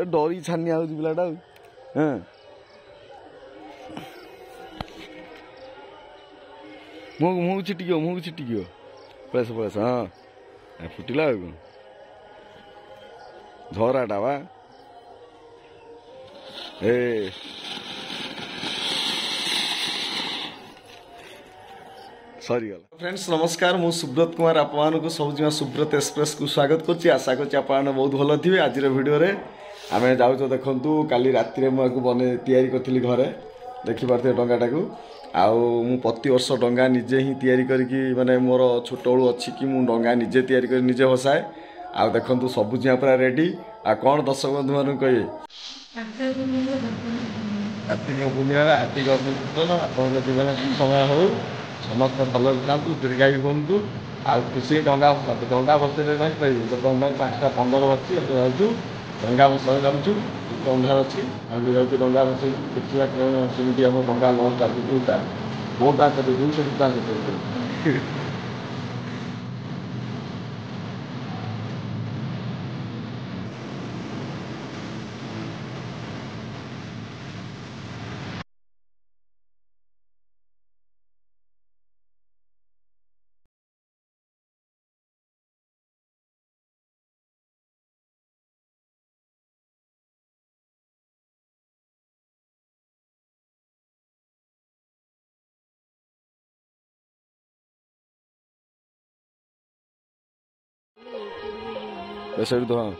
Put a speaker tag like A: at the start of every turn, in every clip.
A: डरी छानिया हो पिलाटा हाँ मुह छिटिक पळेस पळेस हाँ फुटिला झराटा वा ए सरीगला फ्रेंड्स नमस्कार मु सुब्रत कुमार आपको सबुज सुब्रत एक्सप्रेस को स्वागत करछि आशा करछि आपन बहुत भल थिबे आज वीडियो रे आमे जाउछो देखंतु काली राति रे मु बने तयारी करथिली घरे देखि पारथे डंगाटा को आउ मु प्रति वर्ष डंगा निजे ही तयारी करके माने मोर छोट बळू अछि कि मु डंगा निजे तयारी कर निजे भसाए आ देखंतु सबुज पूरा रेडी आ कोन दर्शक बंधु मानु कहे राति बुलिया राति गबन आपन जीवन समय हो समस्त भल जातु दीर्घायु हूँ आ खुशी डंगा बसते डंगा 5टा 15 बच्ची जाऊँ डंगा बस जाऊँ अंधार अच्छी जाऊँ डंगा बस देखा केमी आम डंगा लंच चलता बहुत ऐसे तो हाँ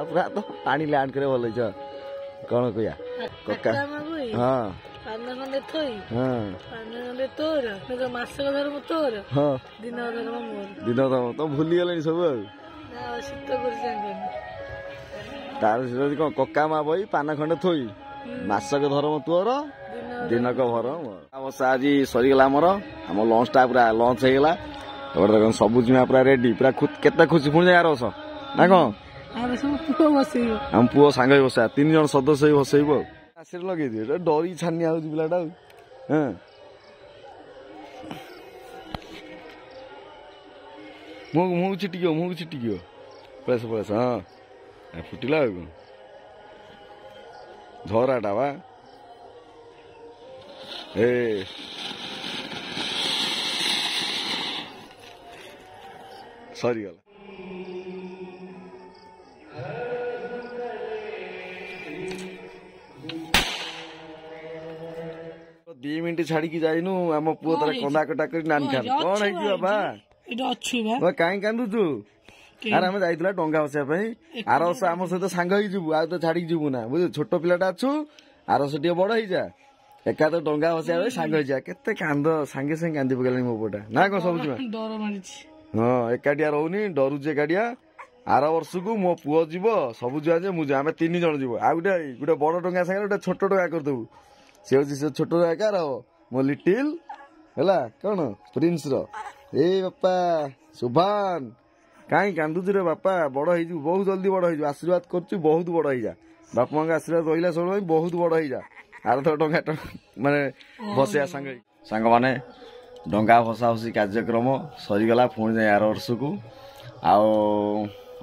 A: पूरा तो पानी लैंड करे भल कौन कह कका हाँ दिन तो भूली गले सब तार कौन कका मा बही पान खंडे थोई मासक धर्म तोर दिनक भरम बसा आज सरीगला आमर आम लंचटा पूरा लंच होगा सबुज पूरा रेडी पूरा केते खुशी पुणी यार बस ना कौन आम पुओ सांग बसा 3 जन सदस्य बसैबू आसिर लगे दिए डरी छानिया हो पिलाटा हाँ मुह छिटिक पळेस पळेस हाँ फुटिला झराटा वा ए सरीगला 2 मिनट छाड़ी जाइनु आम पुओ तार कंदा कटा कर नान खान कौन है बाबा कहीं कांदुचु आर आम जाइला डंगा बसवा आर वर्ष आम सहित सांग जीवु आ तो छाड़ी जीवु ना बुझ छोट पिलाटा अच्छु आर वर्ष टे बड़ हो जा एका तो डंगा बसवा सांग जा केते कांद सांगे सांगे कांदी पकेला मो पोटा ना कौन सब हाँ एकाटिया रोनी डरुचे एकाटिया आर वर्ष को मो पुओ जीव सब जुआ जे मुझे आम 3 जन जीव आ गोटे बड़ डंगा सांगे गोटे छोट डंगा करदेबू से हूँ से छोट डंगा कार मो लिटिल है कौन प्रिंस ए बापा सुभान कहीं कांदुचु रे बापा बड़ हो बहुत जल्दी बड़ हो आशीर्वाद कर बहुत बड़ हो जा बापा माँ आशीर्वाद रहा सब बहुत बड़ हो जा आर तो डंगा माने भसया सांग माने डंगा भसा भसी कार्यक्रम सरीगला पुणी जाए आर वर्ष को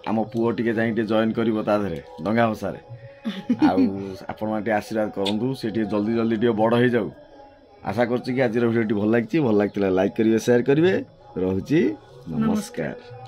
A: आम पुओ टे जाए जॉइन कर डंगा भसारे आपण मैंने आशीर्वाद करूँ सी जल्दी जल्दी टे बड़ हो जाऊ आशा कर आज वीडियो भल लगी लाइक करेंगे शेयर करेंगे रोची नमस्कार।